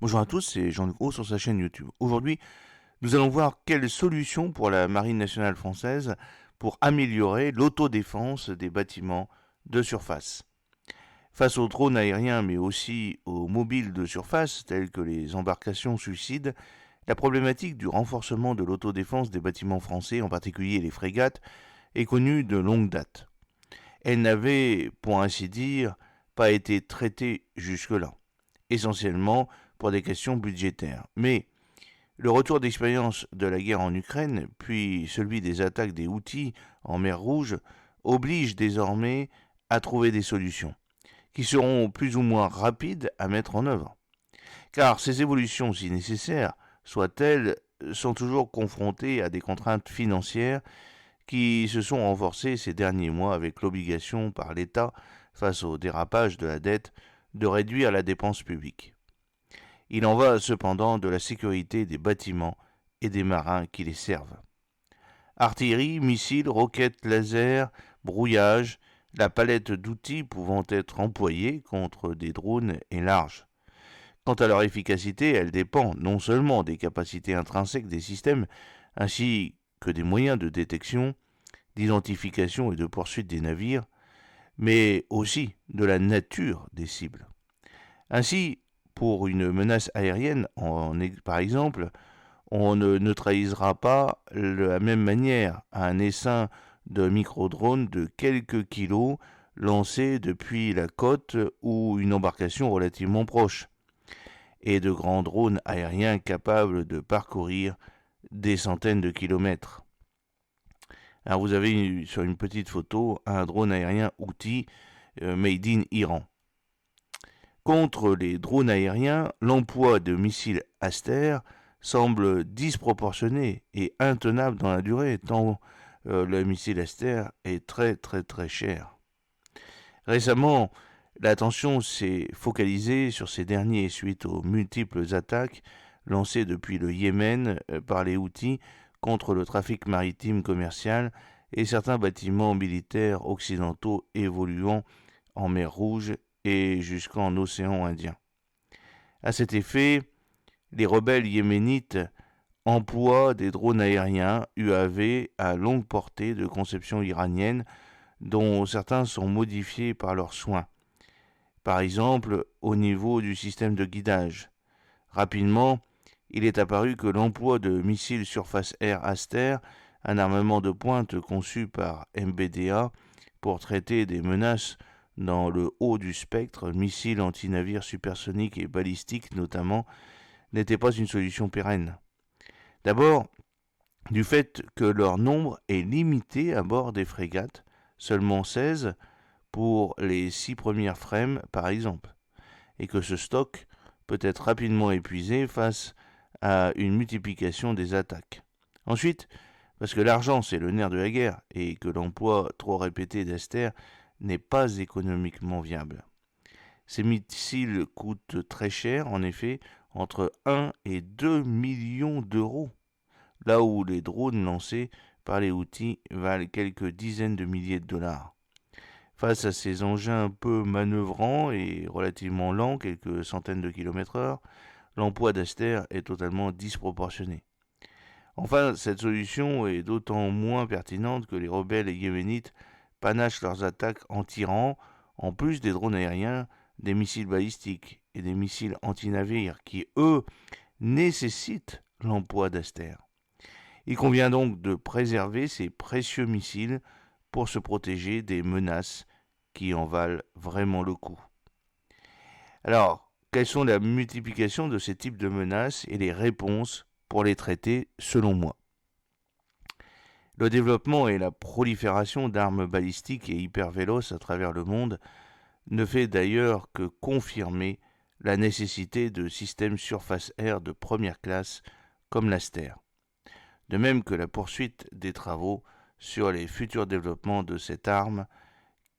Bonjour à tous, c'est Jean-Luc Roux sur sa chaîne YouTube. Aujourd'hui, nous allons voir quelles solutions pour la Marine nationale française pour améliorer l'autodéfense des bâtiments de surface. Face aux drones aériens mais aussi aux mobiles de surface tels que les embarcations suicides, la problématique du renforcement de l'autodéfense des bâtiments français, en particulier les frégates, est connue de longue date. Elle n'avait, pour ainsi dire, pas été traitée jusque-là, essentiellement pour des questions budgétaires. Mais le retour d'expérience de la guerre en Ukraine, puis celui des attaques des Houthis en mer Rouge, oblige désormais à trouver des solutions, qui seront plus ou moins rapides à mettre en œuvre. Car ces évolutions, si nécessaires soient-elles, sont toujours confrontées à des contraintes financières qui se sont renforcées ces derniers mois avec l'obligation par l'État, face au dérapage de la dette, de réduire la dépense publique. Il en va cependant de la sécurité des bâtiments et des marins qui les servent. Artillerie, missiles, roquettes, lasers, brouillage, la palette d'outils pouvant être employés contre des drones est large. Quant à leur efficacité, elle dépend non seulement des capacités intrinsèques des systèmes, ainsi que des moyens de détection, d'identification et de poursuite des navires, mais aussi de la nature des cibles. Ainsi, pour une menace aérienne, par exemple, on ne neutralisera pas de la même manière un essaim de micro-drones de quelques kilos lancés depuis la côte ou une embarcation relativement proche, et de grands drones aériens capables de parcourir des centaines de kilomètres. Alors vous avez sur une petite photo un drone aérien Houthi made in Iran. Contre les drones aériens, l'emploi de missiles Aster semble disproportionné et intenable dans la durée, tant le missile Aster est très cher. Récemment, l'attention s'est focalisée sur ces derniers suite aux multiples attaques lancées depuis le Yémen par les Houthis contre le trafic maritime commercial et certains bâtiments militaires occidentaux évoluant en mer Rouge et jusqu'en océan Indien. À cet effet, les rebelles yéménites emploient des drones aériens UAV à longue portée de conception iranienne, dont certains sont modifiés par leurs soins. Par exemple, au niveau du système de guidage. Rapidement, il est apparu que l'emploi de missiles surface-air Aster, un armement de pointe conçu par MBDA pour traiter des menaces dans le haut du spectre, missiles anti-navires supersoniques et balistiques notamment, n'était pas une solution pérenne. D'abord, du fait que leur nombre est limité à bord des frégates, seulement 16 pour les 6 premières frames par exemple, et que ce stock peut être rapidement épuisé face à une multiplication des attaques. Ensuite, parce que l'argent c'est le nerf de la guerre et que l'emploi trop répété d'Aster n'est pas économiquement viable. Ces missiles coûtent très cher, en effet, entre 1 et 2 millions d'euros, là où les drones lancés par les Houthis valent quelques dizaines de milliers de dollars. Face à ces engins peu manœuvrants et relativement lents, quelques centaines de km/h, l'emploi d'Aster est totalement disproportionné. Enfin, cette solution est d'autant moins pertinente que les rebelles yéménites panachent leurs attaques en tirant, en plus des drones aériens, des missiles balistiques et des missiles anti-navires qui, eux, nécessitent l'emploi d'Aster. Il convient donc de préserver ces précieux missiles pour se protéger des menaces qui en valent vraiment le coup. Alors, quelles sont la multiplication de ces types de menaces et les réponses pour les traiter selon moi? Le développement et la prolifération d'armes balistiques et hyper véloces à travers le monde ne fait d'ailleurs que confirmer la nécessité de systèmes surface-air de première classe comme l'Aster. De même que la poursuite des travaux sur les futurs développements de cette arme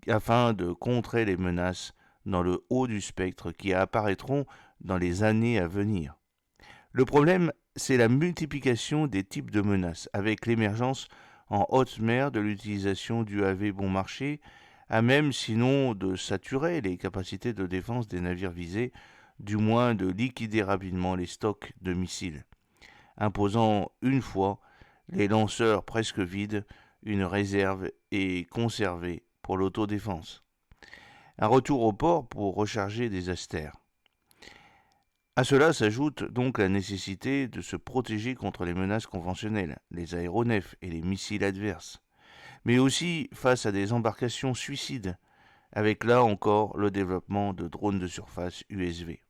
afin de contrer les menaces dans le haut du spectre qui apparaîtront dans les années à venir. Le problème, c'est la multiplication des types de menaces, avec l'émergence en haute mer de l'utilisation d'UAV bon marché, à même sinon de saturer les capacités de défense des navires visés, du moins de liquider rapidement les stocks de missiles, imposant une fois les lanceurs presque vides une réserve et conservée pour l'autodéfense. Un retour au port pour recharger des astères. À cela s'ajoute donc la nécessité de se protéger contre les menaces conventionnelles, les aéronefs et les missiles adverses, mais aussi face à des embarcations suicides, avec là encore le développement de drones de surface USV,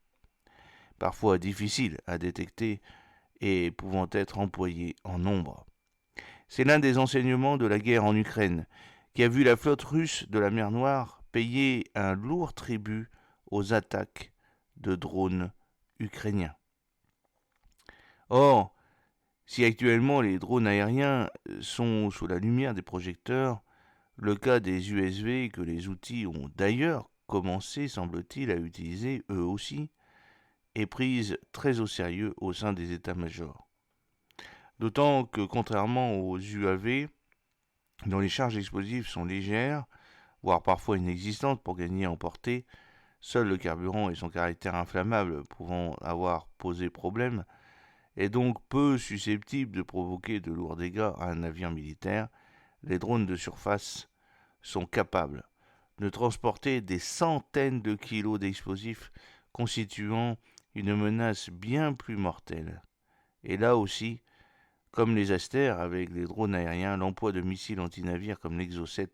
parfois difficiles à détecter et pouvant être employés en nombre. C'est l'un des enseignements de la guerre en Ukraine, qui a vu la flotte russe de la mer Noire payer un lourd tribut aux attaques de drones ukrainiens. Or, si actuellement les drones aériens sont sous la lumière des projecteurs, le cas des USV que les outils ont d'ailleurs commencé, semble-t-il, à utiliser eux aussi, est prise très au sérieux au sein des états-majors. D'autant que, contrairement aux UAV, dont les charges explosives sont légères, voire parfois inexistantes pour gagner en portée, seul le carburant et son caractère inflammable pouvant avoir posé problème, est donc peu susceptible de provoquer de lourds dégâts à un navire militaire. Les drones de surface sont capables de transporter des centaines de kilos d'explosifs, constituant une menace bien plus mortelle. Et là aussi, comme les astères avec les drones aériens, l'emploi de missiles antinavires comme l'Exocet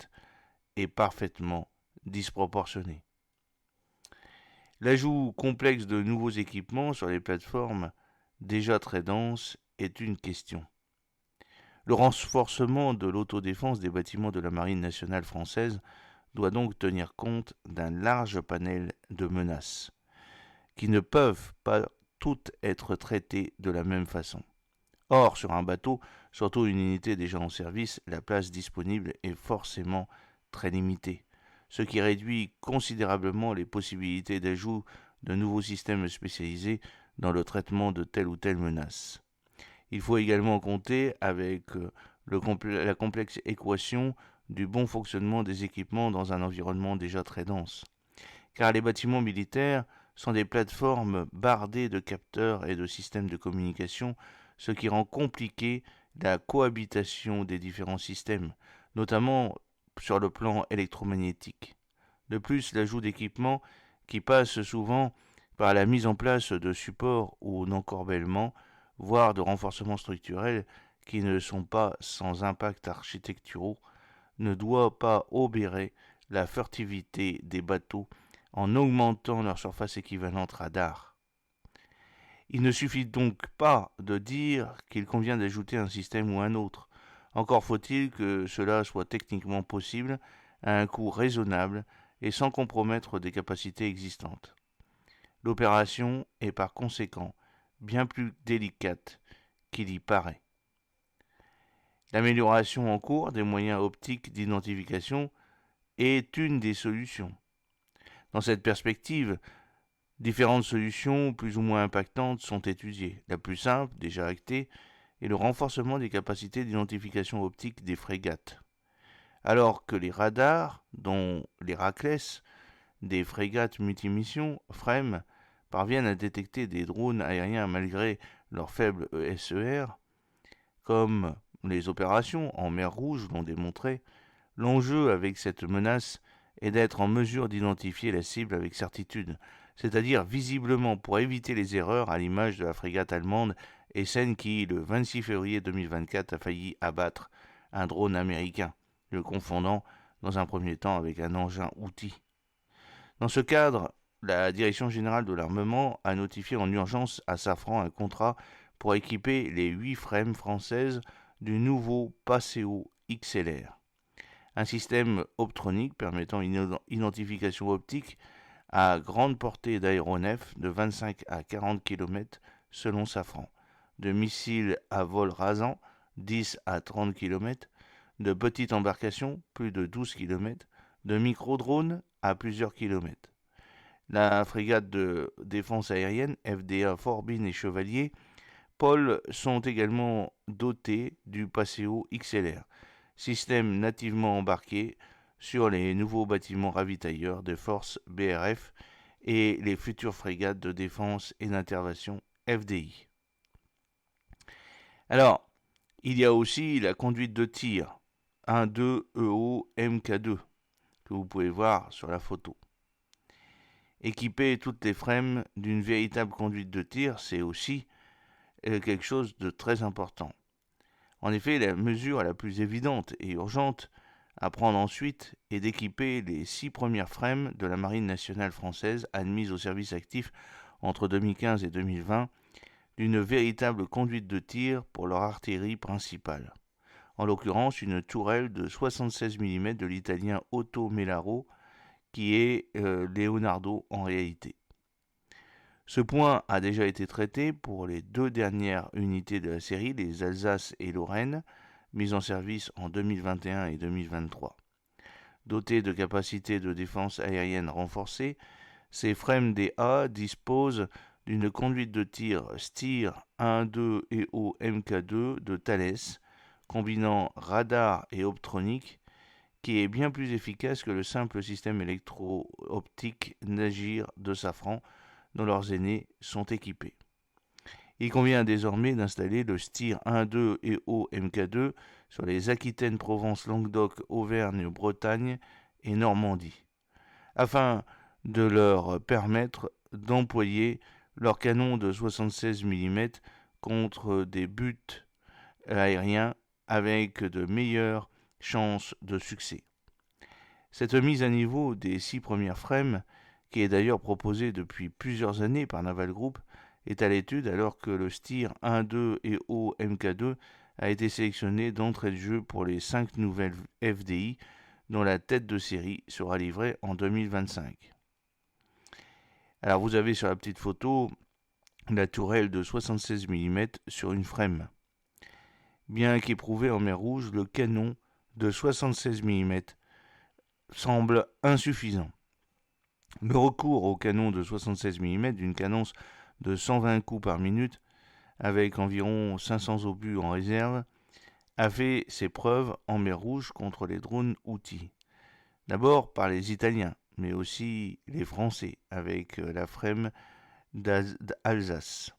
est parfaitement disproportionné. L'ajout complexe de nouveaux équipements sur les plateformes déjà très denses est une question. Le renforcement de l'autodéfense des bâtiments de la Marine nationale française doit donc tenir compte d'un large panel de menaces, qui ne peuvent pas toutes être traitées de la même façon. Or, sur un bateau, surtout une unité déjà en service, la place disponible est forcément très limitée, ce qui réduit considérablement les possibilités d'ajout de nouveaux systèmes spécialisés dans le traitement de telle ou telle menace. Il faut également compter avec la complexe équation du bon fonctionnement des équipements dans un environnement déjà très dense. Car les bâtiments militaires sont des plateformes bardées de capteurs et de systèmes de communication, ce qui rend compliqué la cohabitation des différents systèmes, notamment sur le plan électromagnétique. De plus, l'ajout d'équipements qui passe souvent par la mise en place de supports ou d'encorbellement, voire de renforcements structurels qui ne sont pas sans impact architecturaux, ne doit pas obérer la furtivité des bateaux en augmentant leur surface équivalente radar. Il ne suffit donc pas de dire qu'il convient d'ajouter un système ou un autre. Encore faut-il que cela soit techniquement possible à un coût raisonnable et sans compromettre des capacités existantes. L'opération est par conséquent bien plus délicate qu'il y paraît. L'amélioration en cours des moyens optiques d'identification est une des solutions. Dans cette perspective, différentes solutions plus ou moins impactantes sont étudiées. La plus simple, déjà actée, est le renforcement des capacités d'identification optique des frégates. Alors que les radars, dont les Raclès, des frégates multimissions, FREMM, parviennent à détecter des drones aériens malgré leur faible SER, comme les opérations en mer Rouge l'ont démontré, l'enjeu avec cette menace est d'être en mesure d'identifier la cible avec certitude, c'est-à-dire visiblement pour éviter les erreurs à l'image de la frégate allemande Essen qui, le 26 février 2024, a failli abattre un drone américain, le confondant dans un premier temps avec un engin outil. Dans ce cadre, la Direction générale de l'armement a notifié en urgence à Safran un contrat pour équiper les 8 FREMM françaises du nouveau Paseo XLR, un système optronique permettant une identification optique à grande portée d'aéronefs de 25 à 40 km selon Safran, de missiles à vol rasant 10 à 30 km, de petites embarcations plus de 12 km, de micro-drones à plusieurs kilomètres. La frégate de défense aérienne FDA Forbin et Chevalier Paul sont également dotés du Paseo XLR, système nativement embarqué sur les nouveaux bâtiments ravitailleurs des forces BRF et les futures frégates de défense et d'intervention FDI. Alors, il y a aussi la conduite de tir 1-2 EO MK2 que vous pouvez voir sur la photo. Équiper toutes les frames d'une véritable conduite de tir, c'est aussi quelque chose de très important. En effet, la mesure la plus évidente et urgente à prendre ensuite est d'équiper les 6 premières frames de la Marine nationale française admises au service actif entre 2015 et 2020 d'une véritable conduite de tir pour leur artillerie principale. En l'occurrence, une tourelle de 76 mm de l'italien Otto Mellaro, qui est Leonardo en réalité. Ce point a déjà été traité pour les 2 dernières unités de la série, les Alsace et Lorraine, mises en service en 2021 et 2023. Dotés de capacités de défense aérienne renforcées, ces frames DA disposent d'une conduite de tir STIR 1-2 et au MK2 de Thales, combinant radar et optronique, qui est bien plus efficace que le simple système électro-optique Nagir de Safran, dont leurs aînés sont équipés. Il convient désormais d'installer le STIR 1-2 et au MK2 sur les Aquitaine, Provence, Languedoc, Auvergne, Bretagne et Normandie, afin de leur permettre d'employer leurs canons de 76 mm contre des buts aériens avec de meilleures chances de succès. Cette mise à niveau des 6 premières frames, qui est d'ailleurs proposée depuis plusieurs années par Naval Group, est à l'étude alors que le STIR 1-2 et au MK2 a été sélectionné d'entrée de jeu pour les 5 nouvelles FDI dont la tête de série sera livrée en 2025. Alors vous avez sur la petite photo la tourelle de 76 mm sur une frame. Bien qu'éprouvé en mer Rouge, le canon de 76 mm semble insuffisant. Le recours au canon de 76 mm d'une cadence de 120 coups par minute, avec environ 500 obus en réserve, a fait ses preuves en mer Rouge contre les drones Houthis. D'abord par les Italiens, mais aussi les Français, avec la frame d'Alsace.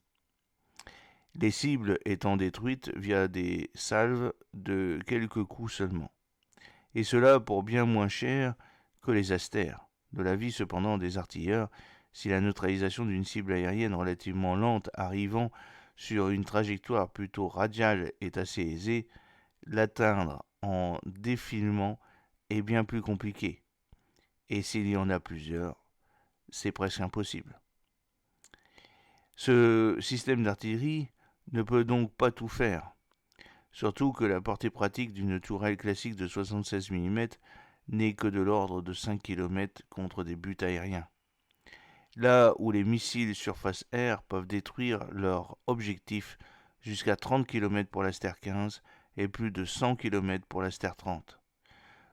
Les cibles étant détruites via des salves de quelques coups seulement. Et cela pour bien moins cher que les astères. De l'avis cependant des artilleurs, si la neutralisation d'une cible aérienne relativement lente arrivant sur une trajectoire plutôt radiale est assez aisée, l'atteindre en défilement est bien plus compliqué. Et s'il y en a plusieurs, c'est presque impossible. Ce système d'artillerie ne peut donc pas tout faire, surtout que la portée pratique d'une tourelle classique de 76 mm n'est que de l'ordre de 5 km contre des buts aériens. Là où les missiles surface-air peuvent détruire leur objectif jusqu'à 30 km pour l'Aster 15 et plus de 100 km pour l'Aster 30.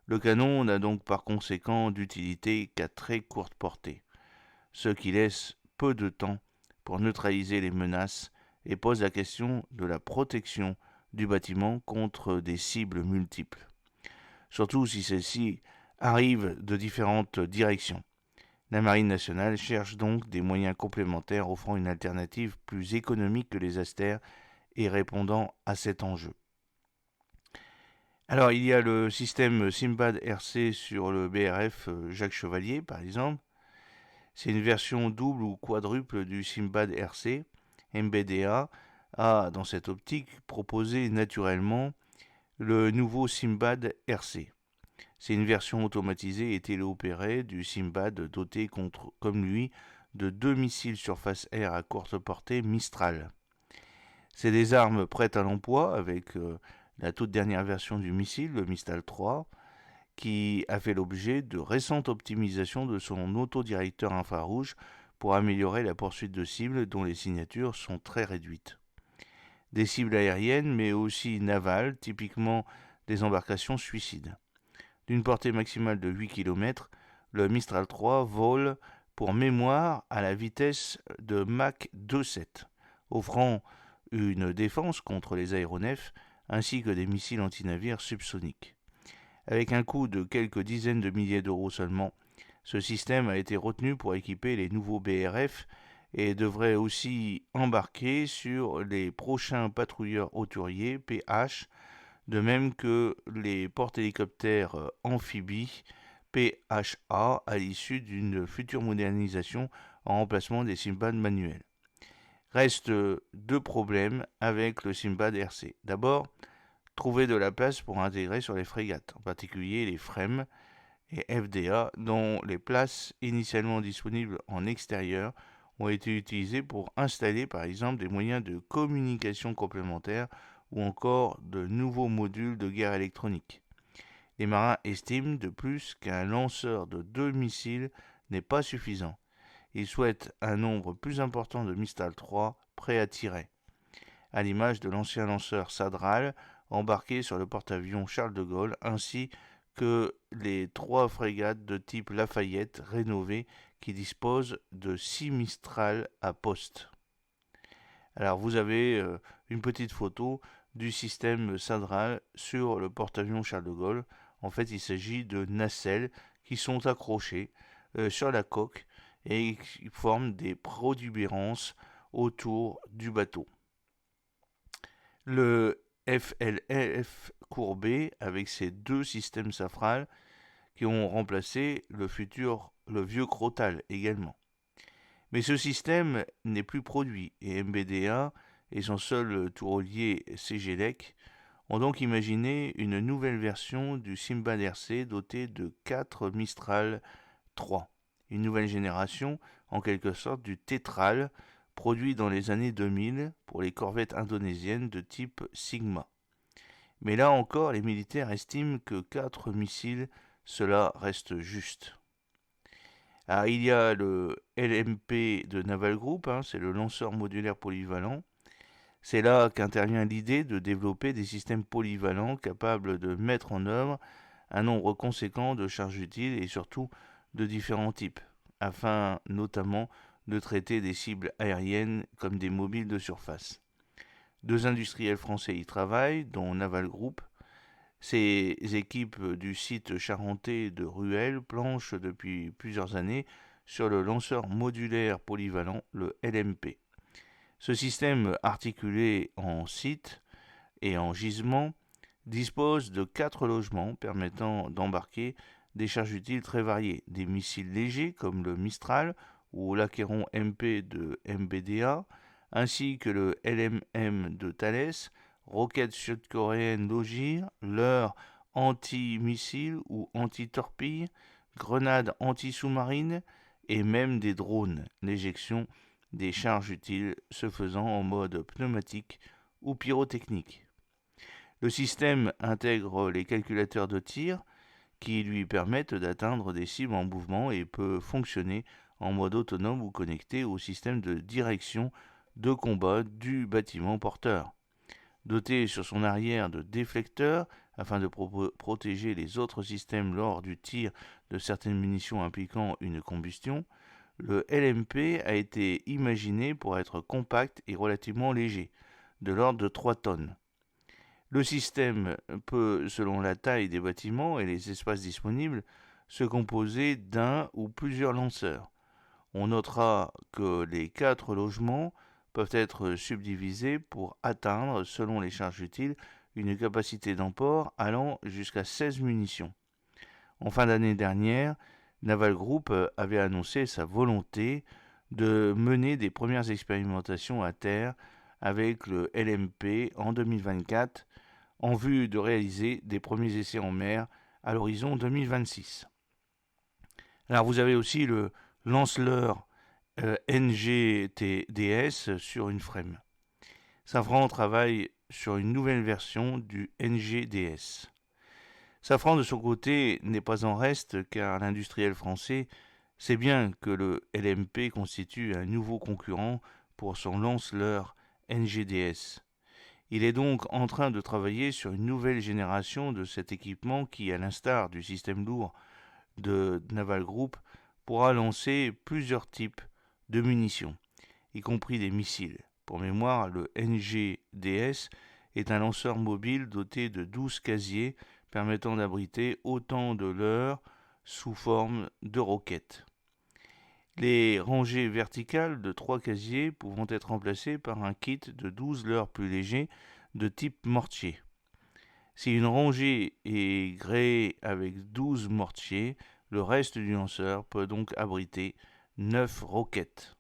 Le canon n'a donc par conséquent d'utilité qu'à très courte portée, ce qui laisse peu de temps pour neutraliser les menaces et pose la question de la protection du bâtiment contre des cibles multiples, surtout si celles-ci arrivent de différentes directions. La Marine nationale cherche donc des moyens complémentaires offrant une alternative plus économique que les asters et répondant à cet enjeu. Alors il y a le système Simbad RC sur le BRF Jacques Chevalier par exemple. C'est une version double ou quadruple du Simbad RC. MBDA a, dans cette optique, proposé naturellement le nouveau Simbad RC. C'est une version automatisée et téléopérée du Simbad doté comme lui de 2 missiles surface-air à courte portée Mistral. C'est des armes prêtes à l'emploi avec la toute dernière version du missile, le Mistral 3, qui a fait l'objet de récentes optimisations de son autodirecteur infrarouge pour améliorer la poursuite de cibles dont les signatures sont très réduites. Des cibles aériennes, mais aussi navales, typiquement des embarcations suicides. D'une portée maximale de 8 km, le Mistral 3 vole pour mémoire à la vitesse de Mach 2,7, offrant une défense contre les aéronefs ainsi que des missiles antinavires subsoniques. Avec un coût de quelques dizaines de milliers d'euros seulement, Ce système a été retenu pour équiper les nouveaux BRF et devrait aussi embarquer sur les prochains patrouilleurs hauturiers PH, de même que les porte-hélicoptères amphibies PHA à l'issue d'une future modernisation en remplacement des Simbad manuels. Restent deux problèmes avec le Simbad RC. D'abord, trouver de la place pour intégrer sur les frégates, en particulier les FREMM et FDA, dont les places initialement disponibles en extérieur ont été utilisées pour installer par exemple des moyens de communication complémentaires ou encore de nouveaux modules de guerre électronique. Les marins estiment de plus qu'un lanceur de 2 missiles n'est pas suffisant. Ils souhaitent un nombre plus important de Mistral 3 prêts à tirer, à l'image de l'ancien lanceur Sadral embarqué sur le porte-avions Charles de Gaulle, ainsi que les 3 frégates de type Lafayette rénovées qui disposent de 6 Mistral à poste. Alors vous avez une petite photo du système Sadral sur le porte-avions Charles de Gaulle. En fait, il s'agit de nacelles qui sont accrochées sur la coque et qui forment des protubérances autour du bateau. Le FLF courbé avec ses 2 systèmes Safral qui ont remplacé le vieux Crotal également. Mais ce système n'est plus produit et MBDA et son seul tourolier CGLEC ont donc imaginé une nouvelle version du Simbad RC dotée de 4 Mistral 3, une nouvelle génération en quelque sorte du Tetral produit dans les années 2000 pour les corvettes indonésiennes de type Sigma. Mais là encore, les militaires estiment que 4 missiles, cela reste juste. Alors, il y a le LMP de Naval Group, c'est le lanceur modulaire polyvalent. C'est là qu'intervient l'idée de développer des systèmes polyvalents capables de mettre en œuvre un nombre conséquent de charges utiles et surtout de différents types, afin notamment de traiter des cibles aériennes comme des mobiles de surface. 2 industriels français y travaillent, dont Naval Group. Ces équipes du site charentais de Ruelle planchent depuis plusieurs années sur le lanceur modulaire polyvalent, le LMP. Ce système articulé en site et en gisement dispose de 4 logements permettant d'embarquer des charges utiles très variées, des missiles légers comme le Mistral ou l'Acheron MP de MBDA, ainsi que le LMM de Thales, roquettes sud-coréennes Logir, leurres anti-missiles ou anti-torpilles, grenades anti-sous-marines et même des drones, l'éjection des charges utiles se faisant en mode pneumatique ou pyrotechnique. Le système intègre les calculateurs de tir qui lui permettent d'atteindre des cibles en mouvement et peut fonctionner en mode autonome ou connecté au système de direction de combat du bâtiment porteur. Doté sur son arrière de déflecteurs afin de protéger les autres systèmes lors du tir de certaines munitions impliquant une combustion, le LMP a été imaginé pour être compact et relativement léger, de l'ordre de 3 tonnes. Le système peut, selon la taille des bâtiments et les espaces disponibles, se composer d'un ou plusieurs lanceurs. On notera que les 4 logements peuvent être subdivisés pour atteindre, selon les charges utiles, une capacité d'emport allant jusqu'à 16 munitions. En fin d'année dernière, Naval Group avait annoncé sa volonté de mener des premières expérimentations à terre avec le LMP en 2024 en vue de réaliser des premiers essais en mer à l'horizon 2026. Alors vous avez aussi le Lanceleur NGDS sur une FREMM. Safran travaille sur une nouvelle version du NGDS. Safran de son côté n'est pas en reste car l'industriel français sait bien que le LMP constitue un nouveau concurrent pour son Lanceleur NGDS. Il est donc en train de travailler sur une nouvelle génération de cet équipement qui, à l'instar du système lourd de Naval Group, pourra lancer plusieurs types de munitions, y compris des missiles. Pour mémoire, le NGDS est un lanceur mobile doté de 12 casiers permettant d'abriter autant de leurres sous forme de roquettes. Les rangées verticales de 3 casiers pouvant être remplacées par un kit de 12 leurres plus légers de type mortier. Si une rangée est gréée avec 12 mortiers, le reste du lanceur peut donc abriter 9 roquettes.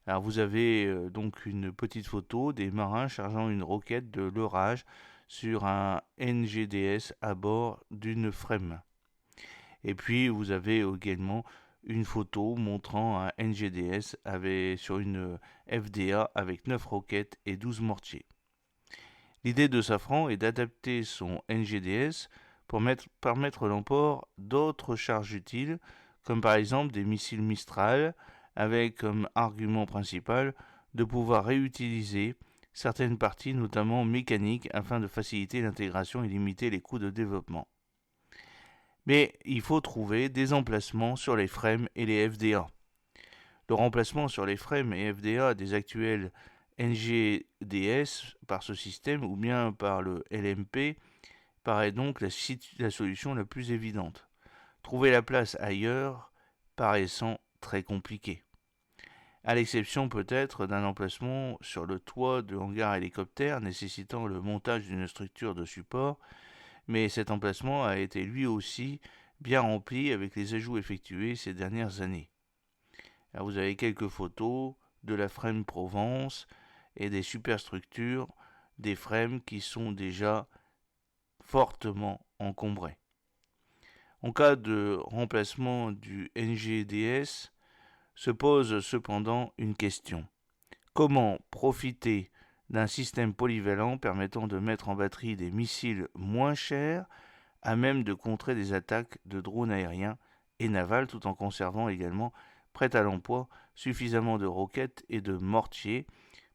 Alors vous avez donc une petite photo des marins chargeant une roquette de leurrage sur un NGDS à bord d'une FREMM. Et puis vous avez également une photo montrant un NGDS sur une FDA avec 9 roquettes et 12 mortiers. L'idée de Safran est d'adapter son NGDS pour permettre l'emport d'autres charges utiles, comme par exemple des missiles Mistral, avec comme argument principal de pouvoir réutiliser certaines parties, notamment mécaniques, afin de faciliter l'intégration et limiter les coûts de développement. Mais il faut trouver des emplacements sur les FREMM et les FDA. Le remplacement sur les FREMM et FDA des actuels NGDS par ce système ou bien par le LMP paraît donc la solution la plus évidente. Trouver la place ailleurs paraissant très compliqué. À l'exception peut-être d'un emplacement sur le toit de hangar hélicoptère nécessitant le montage d'une structure de support, mais cet emplacement a été lui aussi bien rempli avec les ajouts effectués ces dernières années. Là, vous avez quelques photos de la FREMM Provence et des superstructures des FREMM qui sont déjà fortement encombrées. En cas de remplacement du NGDS, se pose cependant une question. Comment profiter d'un système polyvalent permettant de mettre en batterie des missiles moins chers à même de contrer des attaques de drones aériens et navals tout en conservant également prêt à l'emploi suffisamment de roquettes et de mortiers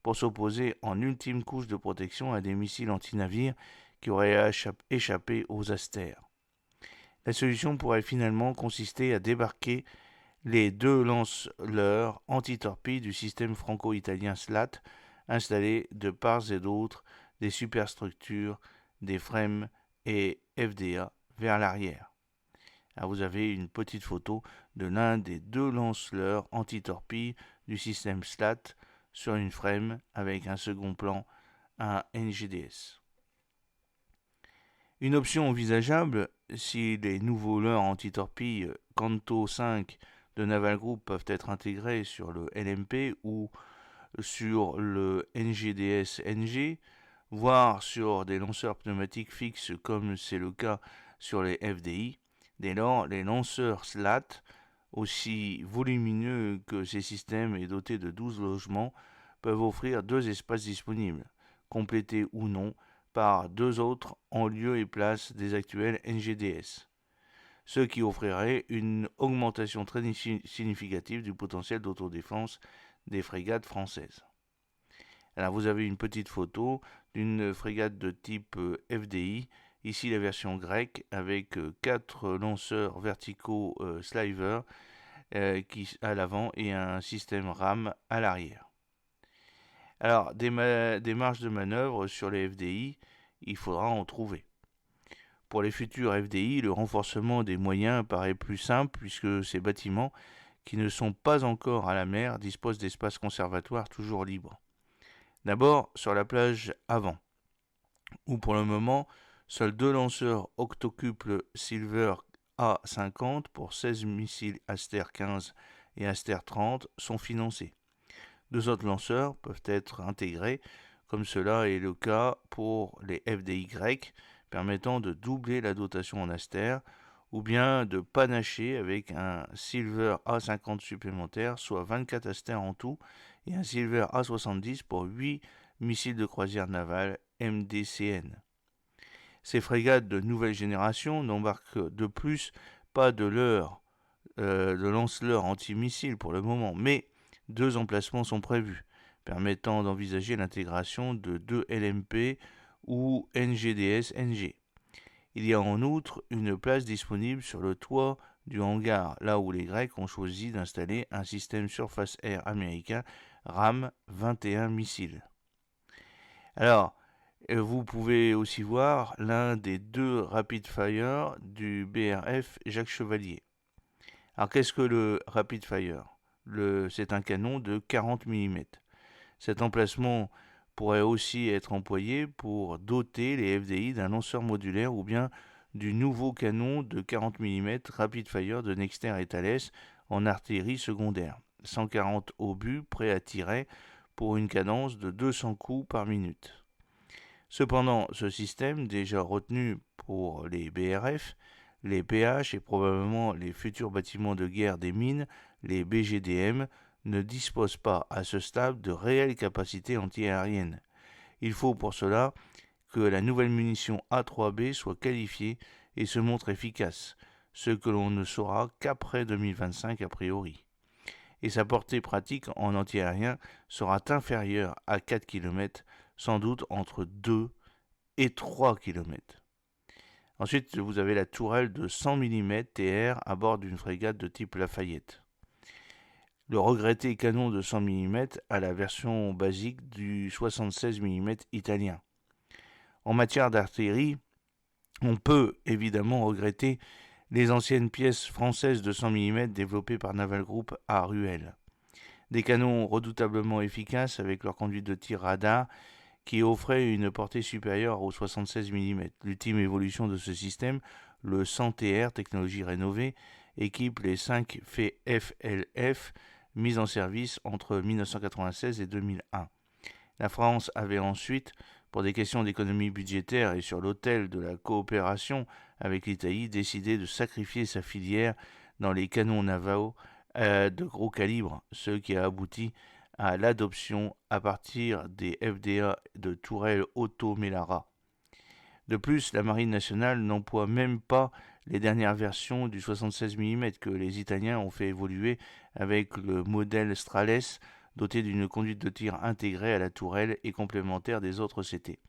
pour s'opposer en ultime couche de protection à des missiles anti-navires qui auraient échappé aux astères. La solution pourrait finalement consister à débarquer les 2 lance-leurres anti-torpilles du système franco-italien SLAT installés de part et d'autre des superstructures des FREMM et FDA vers l'arrière. Là, vous avez une petite photo de l'un des 2 lance-leurres anti-torpilles du système SLAT sur une FREMM avec un second plan, un NGDS. Une option envisageable, si les nouveaux leurres anti-torpilles Canto 5 de Naval Group peuvent être intégrés sur le LMP ou sur le NGDS-NG, voire sur des lanceurs pneumatiques fixes comme c'est le cas sur les FDI. Dès lors, les lanceurs SLAT, aussi volumineux que ces systèmes et dotés de 12 logements, peuvent offrir 2 espaces disponibles, complétés ou non par 2 autres en lieu et place des actuels NGDS, ce qui offrirait une augmentation très significative du potentiel d'autodéfense des frégates françaises. Alors vous avez une petite photo d'une frégate de type FDI, ici la version grecque avec 4 lanceurs verticaux Sliver à l'avant et un système RAM à l'arrière. Alors des marges de manœuvre sur les FDI, il faudra en trouver. Pour les futurs FDI, le renforcement des moyens paraît plus simple puisque ces bâtiments, qui ne sont pas encore à la mer, disposent d'espaces conservatoires toujours libres. D'abord sur la plage avant, où pour le moment, seuls 2 lanceurs octocuples Silver A50 pour 16 missiles Aster 15 et Aster 30 sont financés. 2 autres lanceurs peuvent être intégrés, comme cela est le cas pour les FDI grecs, permettant de doubler la dotation en Aster, ou bien de panacher avec un Silver A50 supplémentaire, soit 24 Aster en tout, et un Silver A70 pour 8 missiles de croisière navale MDCN. Ces frégates de nouvelle génération n'embarquent de plus pas de lance-leurres anti-missiles pour le moment, mais 2 emplacements sont prévus, permettant d'envisager l'intégration de 2 LMP ou NGDS-NG. Il y a en outre une place disponible sur le toit du hangar, là où les Grecs ont choisi d'installer un système surface-air américain RAM 21 missiles. Alors, Vous pouvez aussi voir l'un des deux Rapid Fire du BRF Jacques Chevalier. Alors qu'est-ce que le Rapid Fire? C'est un canon de 40 mm. Cet emplacement pourrait aussi être employé pour doter les FDI d'un lanceur modulaire ou bien du nouveau canon de 40 mm Rapid Fire de Nexter et Thales en artillerie secondaire. 140 obus prêts à tirer pour une cadence de 200 coups par minute. Cependant, ce système, déjà retenu pour les BRF, les PH et probablement les futurs bâtiments de guerre des mines, les BGDM, ne dispose pas à ce stade de réelles capacités antiaériennes. Il faut pour cela que la nouvelle munition A3B soit qualifiée et se montre efficace, ce que l'on ne saura qu'après 2025 a priori. Et sa portée pratique en antiaérien sera inférieure à 4 km, sans doute entre 2 et 3 km. Ensuite, vous avez la tourelle de 100 mm TR à bord d'une frégate de type Lafayette. Le regretté canon de 100 mm à la version basique du 76 mm italien. En matière d'artillerie, on peut évidemment regretter les anciennes pièces françaises de 100 mm développées par Naval Group à Ruel. Des canons redoutablement efficaces avec leur conduite de tir radar qui offrait une portée supérieure aux 76 mm. L'ultime évolution de ce système, le 100TR, technologie rénovée, équipe les 5 FLF mis en service entre 1996 et 2001. La France avait ensuite, pour des questions d'économie budgétaire et sur l'autel de la coopération avec l'Italie, décidé de sacrifier sa filière dans les canons navals de gros calibre, ce qui a abouti à l'adoption à partir des FDA de tourelles Otto Melara. De plus, la Marine nationale n'emploie même pas les dernières versions du 76 mm que les Italiens ont fait évoluer avec le modèle Strales doté d'une conduite de tir intégrée à la tourelle et complémentaire des autres CT,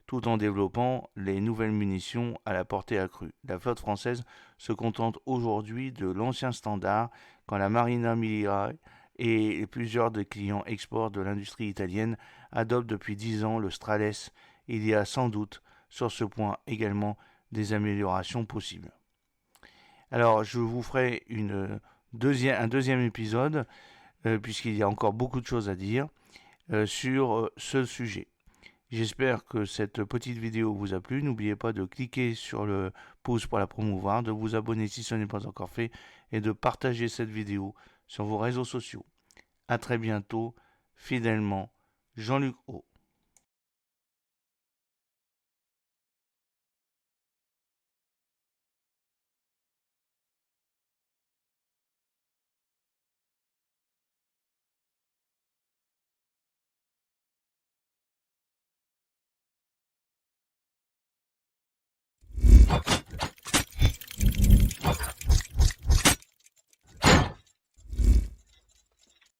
tout en développant les nouvelles munitions à la portée accrue. La flotte française se contente aujourd'hui de l'ancien standard quand la Marina Militare et plusieurs des clients export de l'industrie italienne adoptent depuis 10 ans le Strales. Il y a sans doute sur ce point également des améliorations possibles. Alors je vous ferai un deuxième épisode, puisqu'il y a encore beaucoup de choses à dire sur ce sujet. J'espère que cette petite vidéo vous a plu. N'oubliez pas de cliquer sur le pouce pour la promouvoir, de vous abonner si ce n'est pas encore fait et de partager cette vidéo sur vos réseaux sociaux. A très bientôt, fidèlement, Jean-Luc O.